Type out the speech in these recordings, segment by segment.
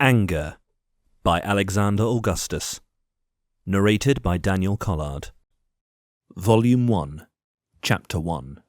Anger by Alexander Augustus. Narrated by Daniel Collard. Volume 1, Chapter 1.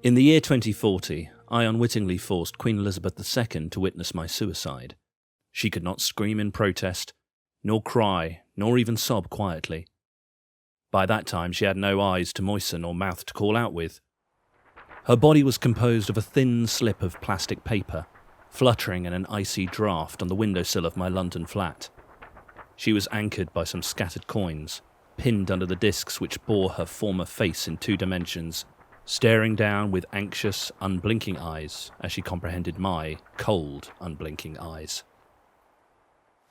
In the year 2040, I unwittingly forced Queen Elizabeth II to witness my suicide. She could not scream in protest, nor cry, nor even sob quietly. By that time she had no eyes to moisten or mouth to call out with. Her body was composed of a thin slip of plastic paper, fluttering in an icy draught on the windowsill of my London flat. She was anchored by some scattered coins, pinned under the discs which bore her former face in 2 dimensions, staring down with anxious, unblinking eyes as she comprehended my cold, unblinking eyes.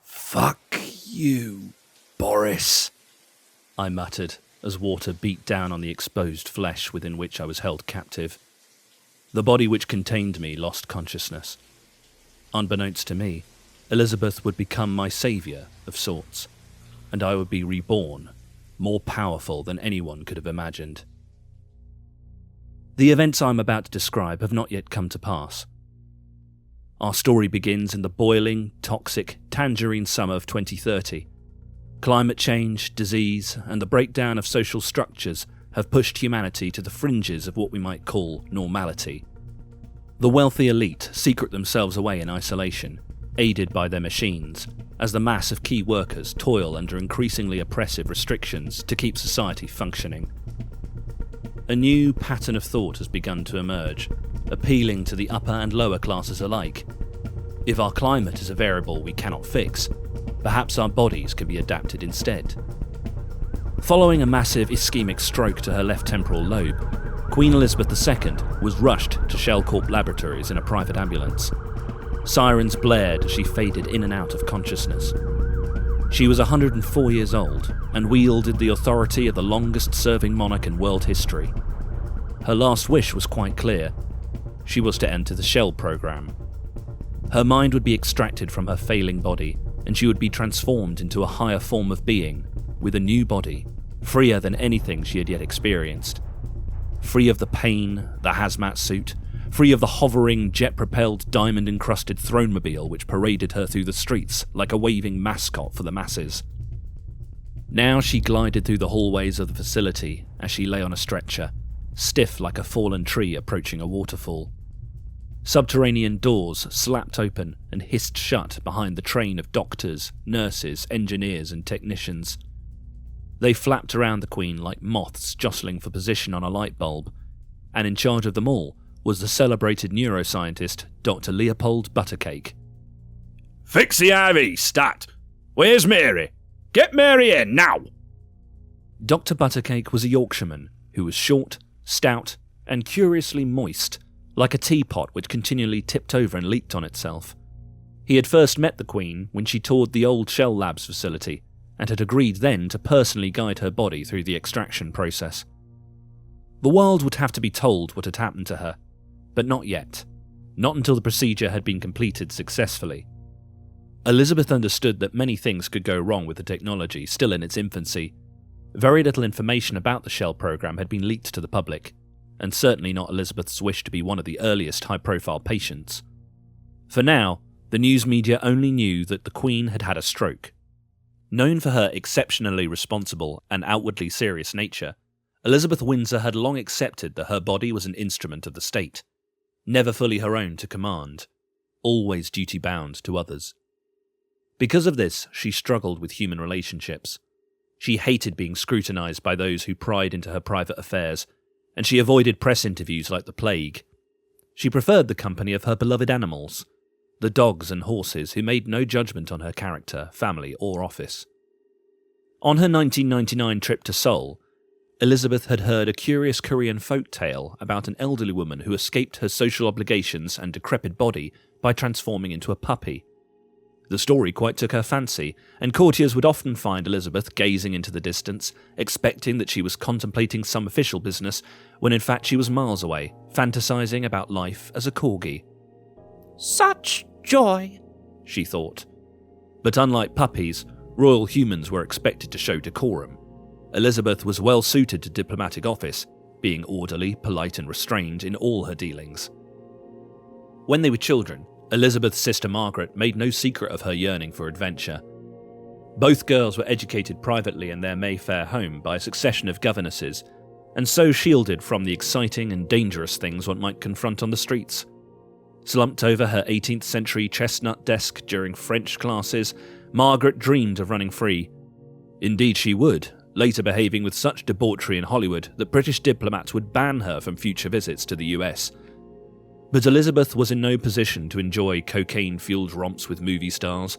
"Fuck you, Boris," I muttered as water beat down on the exposed flesh within which I was held captive. The body which contained me lost consciousness. Unbeknownst to me, Elizabeth would become my saviour of sorts, and I would be reborn, more powerful than anyone could have imagined. The events I am about to describe have not yet come to pass. Our story begins in the boiling, toxic, tangerine summer of 2030. Climate change, disease, and the breakdown of social structures have pushed humanity to the fringes of what we might call normality. The wealthy elite secret themselves away in isolation, aided by their machines, as the mass of key workers toil under increasingly oppressive restrictions to keep society functioning. A new pattern of thought has begun to emerge, appealing to the upper and lower classes alike. If our climate is a variable we cannot fix, perhaps our bodies can be adapted instead. Following a massive ischemic stroke to her left temporal lobe, Queen Elizabeth II was rushed to Shell Corp laboratories in a private ambulance. Sirens blared as she faded in and out of consciousness. She was 104 years old and wielded the authority of the longest-serving monarch in world history. Her last wish was quite clear. She was to enter the Shell program. Her mind would be extracted from her failing body, and she would be transformed into a higher form of being, with a new body, freer than anything she had yet experienced. Free of the pain, the hazmat suit, free of the hovering, jet-propelled, diamond-encrusted thronemobile which paraded her through the streets like a waving mascot for the masses. Now she glided through the hallways of the facility as she lay on a stretcher, stiff like a fallen tree approaching a waterfall. Subterranean doors slapped open and hissed shut behind the train of doctors, nurses, engineers and technicians. They flapped around the Queen like moths jostling for position on a light bulb, and in charge of them all was the celebrated neuroscientist Dr. Leopold Buttercake. "Fix the IV, stat! Where's Mary? Get Mary in, now!" Dr. Buttercake was a Yorkshireman who was short, stout, and curiously moist, like a teapot which continually tipped over and leaked on itself. He had first met the Queen when she toured the old Shell Labs facility, and had agreed then to personally guide her body through the extraction process. The world would have to be told what had happened to her, but not yet. Not until the procedure had been completed successfully. Elizabeth understood that many things could go wrong with the technology still in its infancy. Very little information about the Shell program had been leaked to the public, and certainly not Elizabeth's wish to be one of the earliest high-profile patients. For now, the news media only knew that the Queen had had a stroke. Known for her exceptionally responsible and outwardly serious nature, Elizabeth Windsor had long accepted that her body was an instrument of the state, never fully her own to command, always duty-bound to others. Because of this, she struggled with human relationships. She hated being scrutinised by those who pried into her private affairs, and she avoided press interviews like the plague. She preferred the company of her beloved animals, the dogs and horses who made no judgment on her character, family or office. On her 1999 trip to Seoul, Elizabeth had heard a curious Korean folk tale about an elderly woman who escaped her social obligations and decrepit body by transforming into a puppy. The story quite took her fancy, and courtiers would often find Elizabeth gazing into the distance, expecting that she was contemplating some official business, when in fact she was miles away, fantasizing about life as a corgi. Such joy, she thought. But unlike puppies, royal humans were expected to show decorum. Elizabeth was well suited to diplomatic office, being orderly, polite and restrained in all her dealings. When they were children, Elizabeth's sister Margaret made no secret of her yearning for adventure. Both girls were educated privately in their Mayfair home by a succession of governesses, and so shielded from the exciting and dangerous things one might confront on the streets. Slumped over her 18th century chestnut desk during French classes, Margaret dreamed of running free. Indeed she would, later behaving with such debauchery in Hollywood that British diplomats would ban her from future visits to the US. But Elizabeth was in no position to enjoy cocaine-fueled romps with movie stars.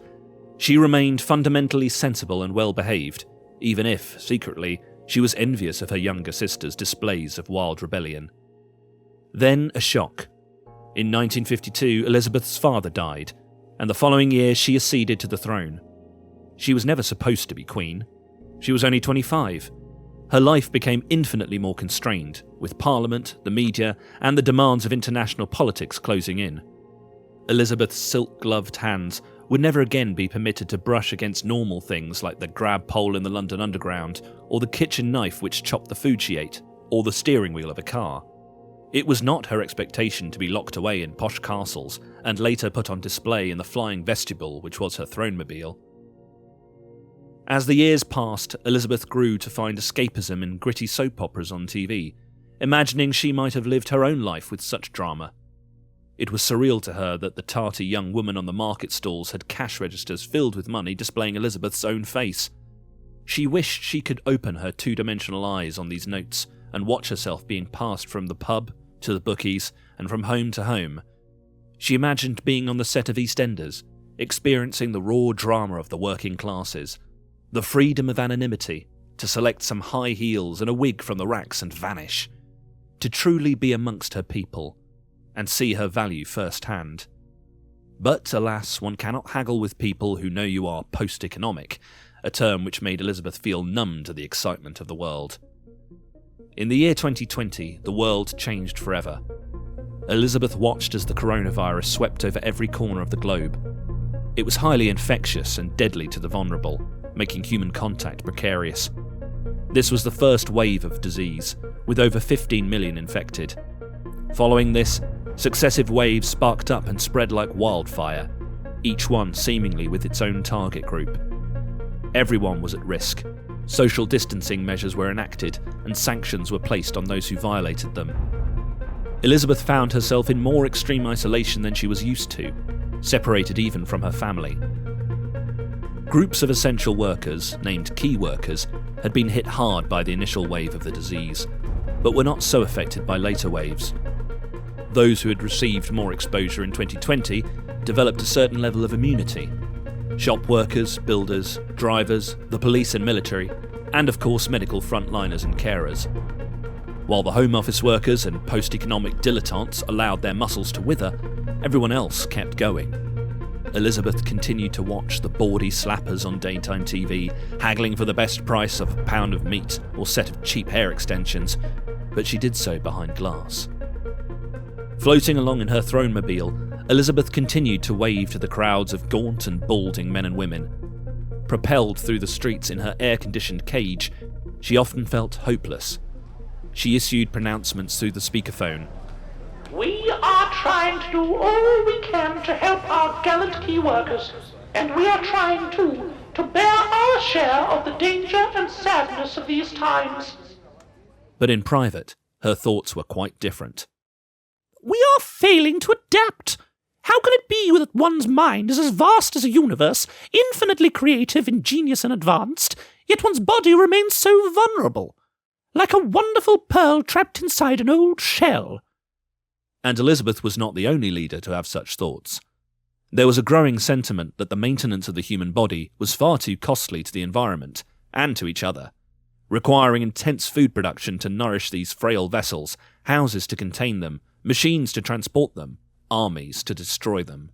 She remained fundamentally sensible and well-behaved, even if, secretly, she was envious of her younger sister's displays of wild rebellion. Then a shock. In 1952, Elizabeth's father died, and the following year she acceded to the throne. She was never supposed to be queen. She was only 25. Her life became infinitely more constrained, with Parliament, the media, and the demands of international politics closing in. Elizabeth's silk-gloved hands would never again be permitted to brush against normal things like the grab pole in the London Underground, or the kitchen knife which chopped the food she ate, or the steering wheel of a car. It was not her expectation to be locked away in posh castles, and later put on display in the flying vestibule which was her thronemobile. As the years passed, Elizabeth grew to find escapism in gritty soap operas on TV, imagining she might have lived her own life with such drama. It was surreal to her that the tarty young woman on the market stalls had cash registers filled with money displaying Elizabeth's own face. She wished she could open her two-dimensional eyes on these notes and watch herself being passed from the pub to the bookies and from home to home. She imagined being on the set of EastEnders, experiencing the raw drama of the working classes, the freedom of anonymity, to select some high heels and a wig from the racks and vanish, to truly be amongst her people, and see her value firsthand. But alas, one cannot haggle with people who know you are post-economic, a term which made Elizabeth feel numb to the excitement of the world. In the year 2020, the world changed forever. Elizabeth watched as the coronavirus swept over every corner of the globe. It was highly infectious and deadly to the vulnerable, making human contact precarious. This was the first wave of disease, with over 15 million infected. Following this, successive waves sparked up and spread like wildfire, each one seemingly with its own target group. Everyone was at risk. Social distancing measures were enacted, and sanctions were placed on those who violated them. Elizabeth found herself in more extreme isolation than she was used to, separated even from her family. Groups of essential workers, named key workers, had been hit hard by the initial wave of the disease, but were not so affected by later waves. Those who had received more exposure in 2020 developed a certain level of immunity. Shop workers, builders, drivers, the police and military, and of course medical frontliners and carers. While the home office workers and post-economic dilettantes allowed their muscles to wither, everyone else kept going. Elizabeth continued to watch the bawdy slappers on daytime TV, haggling for the best price of a pound of meat or set of cheap hair extensions, but she did so behind glass. Floating along in her thronemobile, Elizabeth continued to wave to the crowds of gaunt and balding men and women. Propelled through the streets in her air-conditioned cage, she often felt hopeless. She issued pronouncements through the speakerphone. We are trying to do all we can to help our gallant key workers, and we are trying too to bear our share of the danger and sadness of these times. But in private, her thoughts were quite different. We are failing to adapt. How can it be that one's mind is as vast as a universe, infinitely creative, ingenious and advanced, yet one's body remains so vulnerable, like a wonderful pearl trapped inside an old shell? And Elizabeth was not the only leader to have such thoughts. There was a growing sentiment that the maintenance of the human body was far too costly to the environment, and to each other. requiring intense food production to nourish these frail vessels, houses to contain them, machines to transport them, armies to destroy them.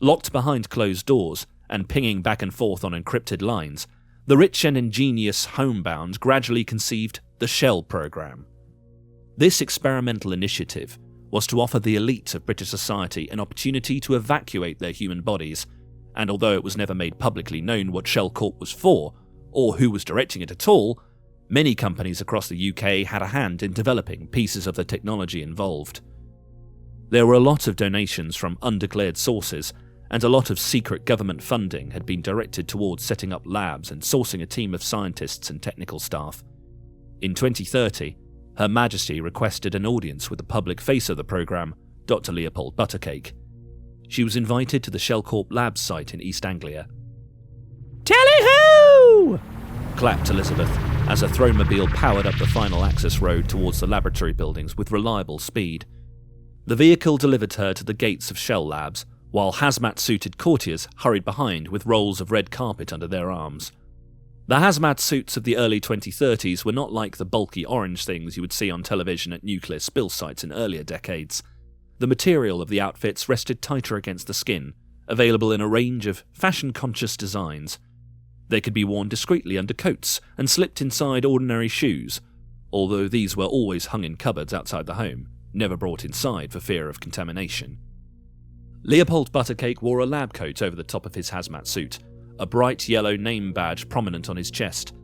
Locked behind closed doors and pinging back and forth on encrypted lines, the rich and ingenious homebound gradually conceived the Shell program. This experimental initiative was to offer the elite of British society an opportunity to evacuate their human bodies, and although it was never made publicly known what Shell Corp was for, or who was directing it at all, many companies across the UK had a hand in developing pieces of the technology involved. There were a lot of donations from undeclared sources, and a lot of secret government funding had been directed towards setting up labs and sourcing a team of scientists and technical staff. In 2030, Her Majesty requested an audience with the public face of the programme, Dr. Leopold Buttercake. She was invited to the Shell Corp Labs site in East Anglia. Tally-ho! Clapped Elizabeth as a thronemobile powered up the final access road towards the laboratory buildings with reliable speed. The vehicle delivered her to the gates of Shell Labs, while hazmat-suited courtiers hurried behind with rolls of red carpet under their arms. The hazmat suits of the early 2030s were not like the bulky orange things you would see on television at nuclear spill sites in earlier decades. The material of the outfits rested tighter against the skin, available in a range of fashion-conscious designs. They could be worn discreetly under coats and slipped inside ordinary shoes, although these were always hung in cupboards outside the home, never brought inside for fear of contamination. Leopold Buttercake wore a lab coat over the top of his hazmat suit, a bright yellow name badge prominent on his chest.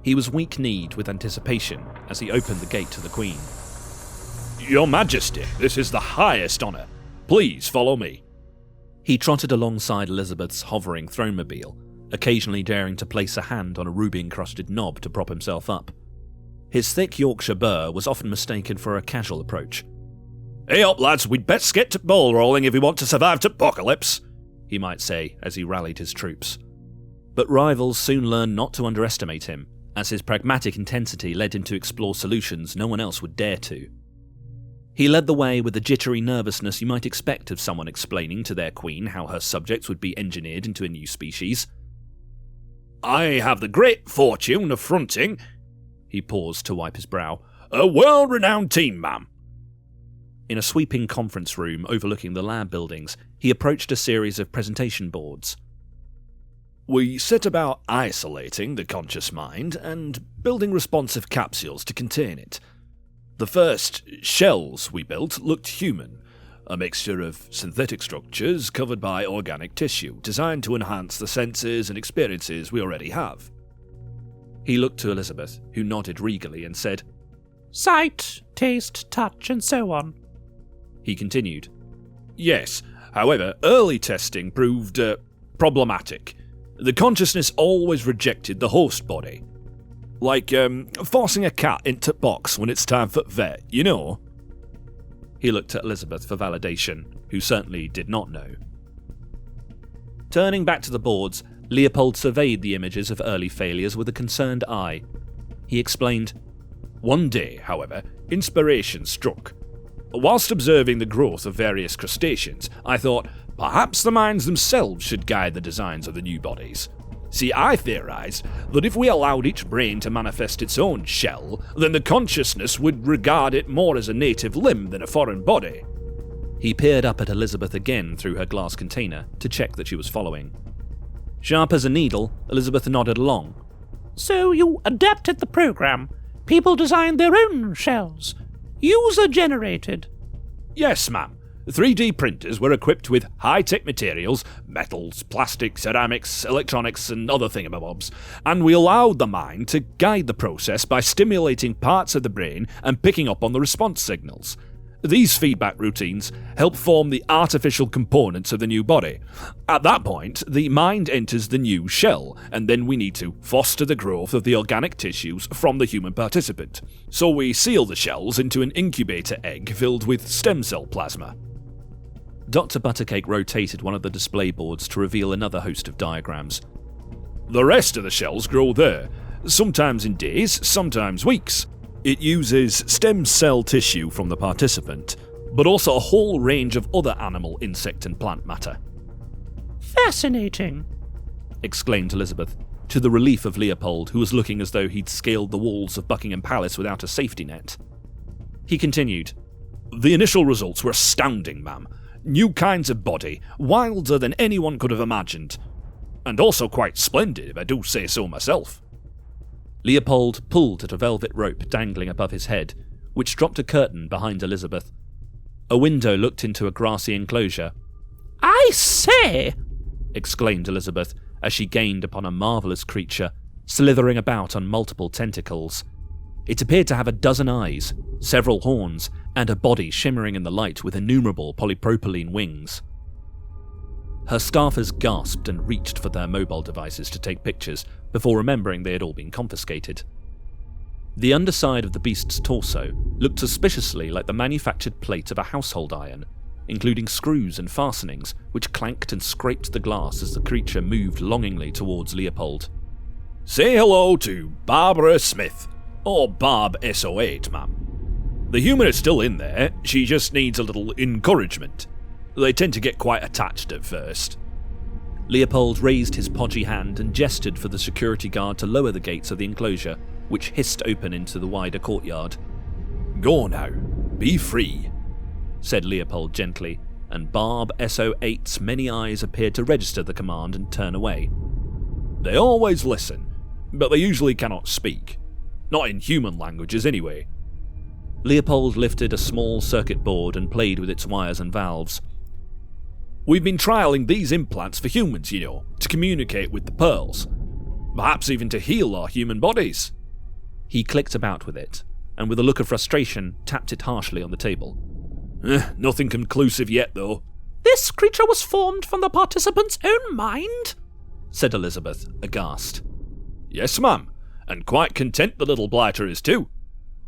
He was weak-kneed with anticipation as he opened the gate to the Queen. Your Majesty, this is the highest honour. Please follow me. He trotted alongside Elizabeth's hovering thronemobile, occasionally daring to place a hand on a ruby-encrusted knob to prop himself up. His thick Yorkshire burr was often mistaken for a casual approach. Hey up, lads, we'd best get to ball rolling if we want to survive to apocalypse, he might say as he rallied his troops. But rivals soon learned not to underestimate him, as his pragmatic intensity led him to explore solutions no one else would dare to. He led the way with the jittery nervousness you might expect of someone explaining to their queen how her subjects would be engineered into a new species. I have the great fortune of fronting, he paused to wipe his brow, a world-renowned team, ma'am. In a sweeping conference room overlooking the lab buildings, he approached a series of presentation boards. We set about isolating the conscious mind and building responsive capsules to contain it. The first shells we built looked human, a mixture of synthetic structures covered by organic tissue, designed to enhance the senses and experiences we already have. He looked to Elizabeth, who nodded regally and said, Sight, taste, touch, and so on. He continued, Yes, however, early testing proved problematic. The consciousness always rejected the host body. Like forcing a cat into box when it's time for vet, you know? He looked at Elizabeth for validation, who certainly did not know. Turning back to the boards, Leopold surveyed the images of early failures with a concerned eye. He explained, One day, however, inspiration struck. Whilst observing the growth of various crustaceans, I thought, perhaps the minds themselves should guide the designs of the new bodies. See, I theorised that if we allowed each brain to manifest its own shell, then the consciousness would regard it more as a native limb than a foreign body. He peered up at Elizabeth again through her glass container to check that she was following. Sharp as a needle, Elizabeth nodded along. So you adapted the program. People designed their own shells. User-generated. Yes, ma'am. 3D printers were equipped with high-tech materials, metals, plastic, ceramics, electronics, and other thingamabobs, and we allowed the mind to guide the process by stimulating parts of the brain and picking up on the response signals. These feedback routines help form the artificial components of the new body. At that point, the mind enters the new shell, and then we need to foster the growth of the organic tissues from the human participant. So we seal the shells into an incubator egg filled with stem cell plasma. Dr. Buttercake rotated one of the display boards to reveal another host of diagrams. The rest of the shells grow there, sometimes in days, sometimes weeks. It uses stem cell tissue from the participant, but also a whole range of other animal, insect, and plant matter. Fascinating, exclaimed Elizabeth. to the relief of Leopold, who was looking as though he'd scaled the walls of Buckingham Palace without a safety net. He continued, The initial results were astounding, ma'am. New kinds of body, wilder than anyone could have imagined. And also quite splendid, if I do say so myself. Leopold pulled at a velvet rope dangling above his head, which dropped a curtain behind Elizabeth. A window looked into a grassy enclosure. "I say!" exclaimed Elizabeth as she gained upon a marvellous creature, slithering about on multiple tentacles. It appeared to have a dozen eyes, several horns, and a body shimmering in the light with innumerable polypropylene wings. Her staffers gasped and reached for their mobile devices to take pictures before remembering they had all been confiscated. The underside of the beast's torso looked suspiciously like the manufactured plate of a household iron, including screws and fastenings which clanked and scraped the glass as the creature moved longingly towards Leopold. Say hello to Barbara Smith, or Barb SO8, ma'am. The human is still in there, she just needs a little encouragement. They tend to get quite attached at first. Leopold raised his podgy hand and gestured for the security guard to lower the gates of the enclosure, which hissed open into the wider courtyard. Go now, be free, said Leopold gently, and Barb SO8's many eyes appeared to register the command and turn away. They always listen, but they usually cannot speak. Not in human languages anyway. Leopold lifted a small circuit board and played with its wires and valves. We've been trialling these implants for humans, you know, to communicate with the pearls. Perhaps even to heal our human bodies. He clicked about with it, and with a look of frustration, tapped it harshly on the table. Nothing conclusive yet, though. "This creature was formed from the participant's own mind?" said Elizabeth, aghast. Yes, ma'am, and quite content the little blighter is too.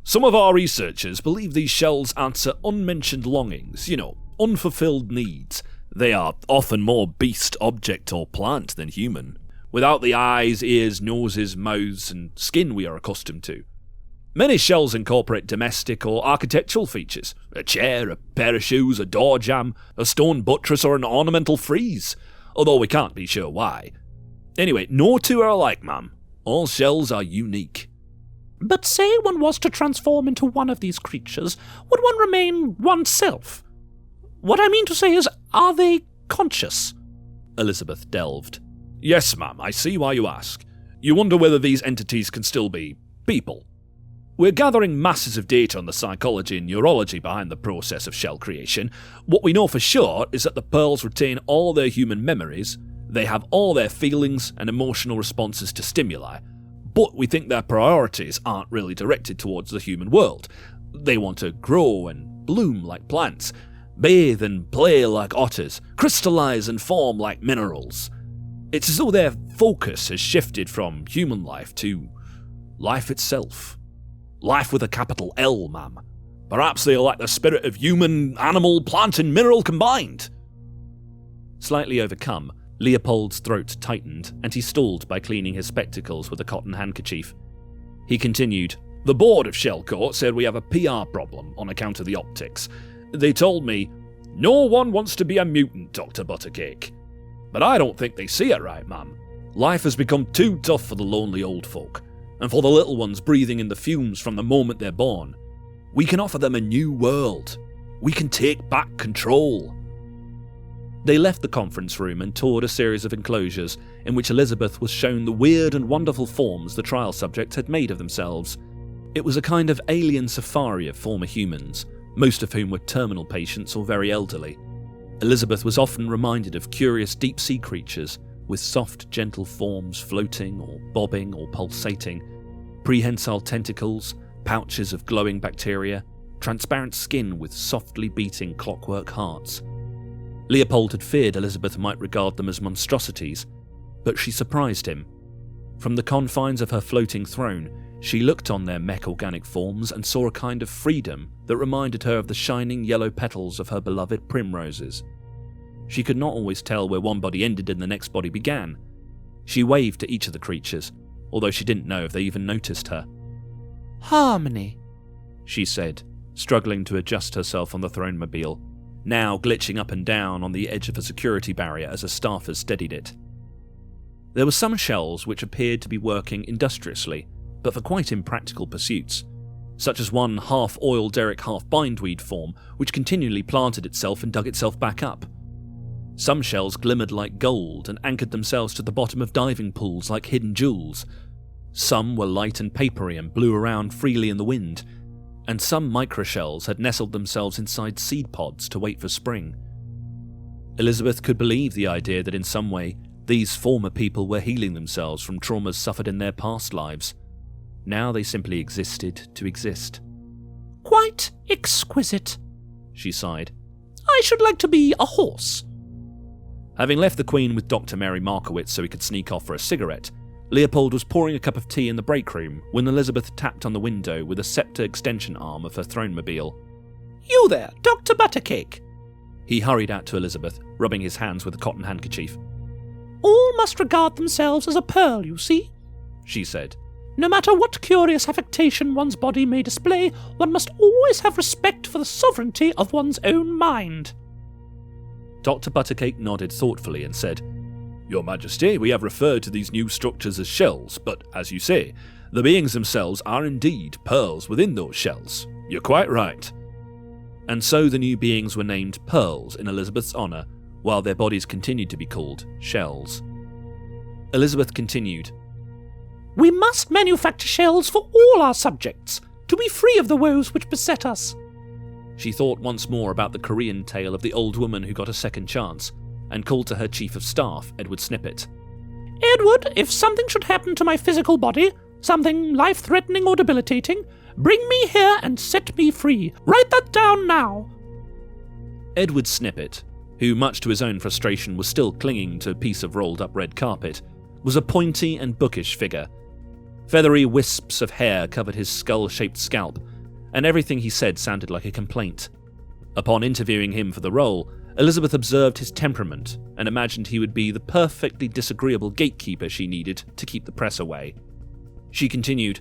Some of our researchers believe these shells answer unmentioned longings, you know, unfulfilled needs. They are often more beast, object, or plant than human, without the eyes, ears, noses, mouths, and skin we are accustomed to. Many shells incorporate domestic or architectural features. A chair, a pair of shoes, a door jamb, a stone buttress, or an ornamental frieze, although we can't be sure why. Anyway, no two are alike, ma'am. All shells are unique. "But say one was to transform into one of these creatures, would one remain oneself? What I mean to say is, are they conscious?" Elizabeth delved. Yes, ma'am, I see why you ask. You wonder whether these entities can still be people. We're gathering masses of data on the psychology and neurology behind the process of shell creation. What we know for sure is that the pearls retain all their human memories, they have all their feelings and emotional responses to stimuli, but we think their priorities aren't really directed towards the human world. They want to grow and bloom like plants, bathe and play like otters, crystallize and form like minerals. It's as though their focus has shifted from human life to life itself. Life with a capital L, ma'am. Perhaps they are like the spirit of human, animal, plant and mineral combined. Slightly overcome, Leopold's throat tightened, and he stalled by cleaning his spectacles with a cotton handkerchief. He continued, The board of Shellcourt said we have a PR problem on account of the optics. They told me, no one wants to be a mutant, Dr. Buttercake. But I don't think they see it right, ma'am. Life has become too tough for the lonely old folk, and for the little ones breathing in the fumes from the moment they're born. We can offer them a new world. We can take back control. They left the conference room and toured a series of enclosures in which Elizabeth was shown the weird and wonderful forms the trial subjects had made of themselves. It was a kind of alien safari of former humans, most of whom were terminal patients or very elderly. Elizabeth was often reminded of curious deep-sea creatures with soft, gentle forms floating or bobbing or pulsating, prehensile tentacles, pouches of glowing bacteria, transparent skin with softly beating clockwork hearts. Leopold had feared Elizabeth might regard them as monstrosities, but she surprised him. From the confines of her floating throne, she looked on their mech-organic forms and saw a kind of freedom that reminded her of the shining yellow petals of her beloved primroses. She could not always tell where one body ended and the next body began. She waved to each of the creatures, although she didn't know if they even noticed her. "Harmony," she said, struggling to adjust herself on the thronemobile, now glitching up and down on the edge of a security barrier as a staffer steadied it. There were some shells which appeared to be working industriously, but for quite impractical pursuits, such as one half-oil derrick half-bindweed form which continually planted itself and dug itself back up. Some shells glimmered like gold and anchored themselves to the bottom of diving pools like hidden jewels. Some were light and papery and blew around freely in the wind, and some microshells had nestled themselves inside seed pods to wait for spring. Elizabeth could believe the idea that in some way these former people were healing themselves from traumas suffered in their past lives. Now they simply existed to exist. "Quite exquisite," she sighed. "I should like to be a horse." Having left the Queen with Dr. Mary Markowitz so he could sneak off for a cigarette, Leopold was pouring a cup of tea in the break room when Elizabeth tapped on the window with a sceptre extension arm of her thronemobile. "You there, Dr. Buttercake?" He hurried out to Elizabeth, rubbing his hands with a cotton handkerchief. "All must regard themselves as a pearl, you see," she said. "No matter what curious affectation one's body may display, one must always have respect for the sovereignty of one's own mind." Dr. Buttercake nodded thoughtfully and said, "Your Majesty, we have referred to these new structures as shells, but, as you say, the beings themselves are indeed pearls within those shells. You're quite right." And so the new beings were named Pearls in Elizabeth's honour, while their bodies continued to be called Shells. Elizabeth continued, "We must manufacture shells for all our subjects, to be free of the woes which beset us." She thought once more about the Korean tale of the old woman who got a second chance, and called to her chief of staff, Edward Snippet. "Edward, if something should happen to my physical body, something life-threatening or debilitating, bring me here and set me free. Write that down now." Edward Snippet, who much to his own frustration was still clinging to a piece of rolled-up red carpet, was a pointy and bookish figure. Feathery wisps of hair covered his skull-shaped scalp, and everything he said sounded like a complaint. Upon interviewing him for the role, Elizabeth observed his temperament and imagined he would be the perfectly disagreeable gatekeeper she needed to keep the press away. She continued,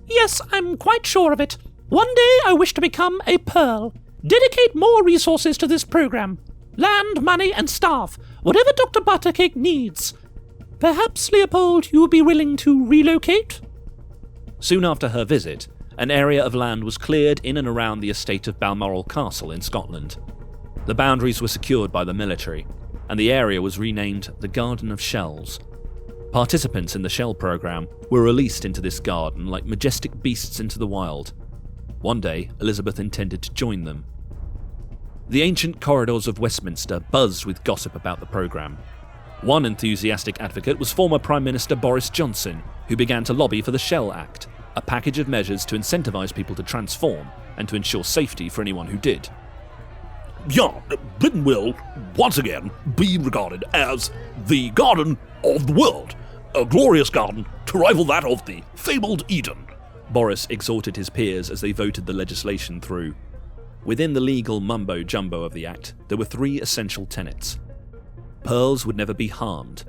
"Yes, I'm quite sure of it. One day I wish to become a pearl. Dedicate more resources to this program. Land, money, and staff. Whatever Dr. Buttercake needs. Perhaps, Leopold, you would be willing to relocate?" Soon after her visit, an area of land was cleared in and around the estate of Balmoral Castle in Scotland. The boundaries were secured by the military, and the area was renamed the Garden of Shells. Participants in the Shell program were released into this garden like majestic beasts into the wild. One day, Elizabeth intended to join them. The ancient corridors of Westminster buzzed with gossip about the program. One enthusiastic advocate was former Prime Minister Boris Johnson, who began to lobby for the Shell Act, a package of measures to incentivise people to transform and to ensure safety for anyone who did. Yeah, Britain will, once again, be regarded as the garden of the world. A glorious garden to rival that of the fabled Eden. Boris exhorted his peers as they voted the legislation through. Within the legal mumbo-jumbo of the Act, there were three essential tenets. Pearls would never be harmed.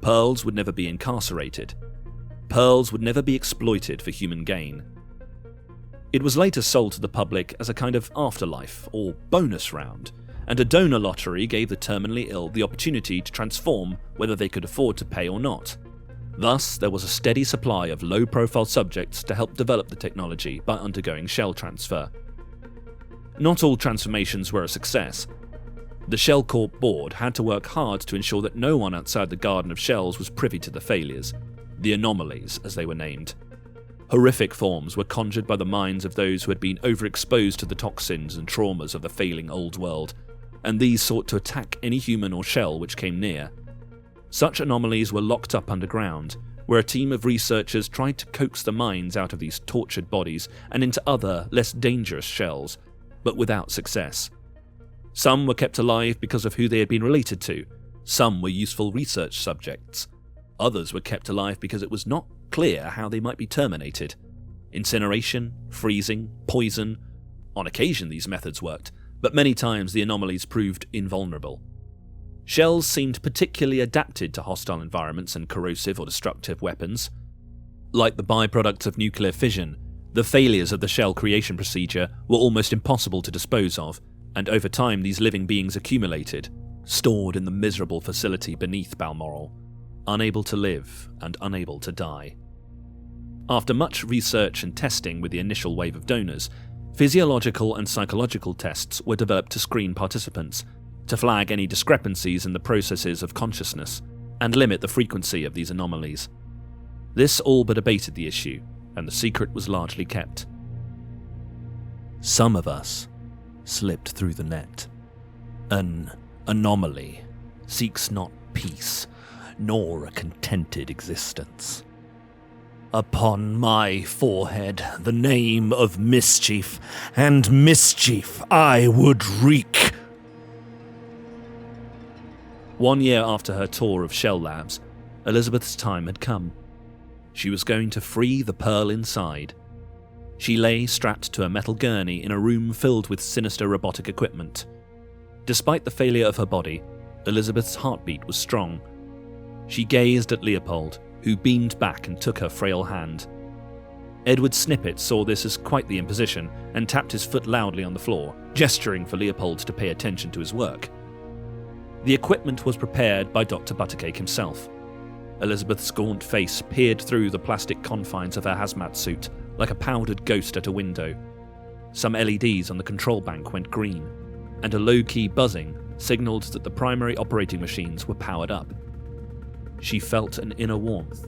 Pearls would never be incarcerated. Pearls would never be exploited for human gain. It was later sold to the public as a kind of afterlife or bonus round, and a donor lottery gave the terminally ill the opportunity to transform whether they could afford to pay or not. Thus, there was a steady supply of low-profile subjects to help develop the technology by undergoing shell transfer. Not all transformations were a success. The Shell Corp board had to work hard to ensure that no one outside the Garden of Shells was privy to the failures, the anomalies as they were named. Horrific forms were conjured by the minds of those who had been overexposed to the toxins and traumas of the failing old world, and these sought to attack any human or shell which came near. Such anomalies were locked up underground, where a team of researchers tried to coax the minds out of these tortured bodies and into other, less dangerous shells, but without success. Some were kept alive because of who they had been related to, some were useful research subjects, others were kept alive because it was not clear how they might be terminated. Incineration, freezing, poison. On occasion these methods worked, but many times the anomalies proved invulnerable. Shells seemed particularly adapted to hostile environments and corrosive or destructive weapons. Like the byproducts of nuclear fission, the failures of the shell creation procedure were almost impossible to dispose of, and over time these living beings accumulated, stored in the miserable facility beneath Balmoral. unable to live and unable to die. After much research and testing with the initial wave of donors, physiological and psychological tests were developed to screen participants, to flag any discrepancies in the processes of consciousness, and limit the frequency of these anomalies. This all but abated the issue, and the secret was largely kept. Some of us slipped through the net. An anomaly seeks not peace, nor a contented existence. Upon my forehead the name of mischief, and mischief I would wreak. 1 year after her tour of Shell Labs, Elizabeth's time had come. She was going to free the pearl inside. She lay strapped to a metal gurney in a room filled with sinister robotic equipment. Despite the failure of her body, Elizabeth's heartbeat was strong. She gazed at Leopold, who beamed back and took her frail hand. Edward Snippet saw this as quite the imposition and tapped his foot loudly on the floor, gesturing for Leopold to pay attention to his work. The equipment was prepared by Dr. Buttercake himself. Elizabeth's gaunt face peered through the plastic confines of her hazmat suit like a powdered ghost at a window. Some LEDs on the control bank went green, and a low-key buzzing signalled that the primary operating machines were powered up. She felt an inner warmth,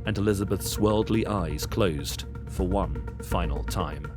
and Elizabeth's worldly eyes closed for one final time.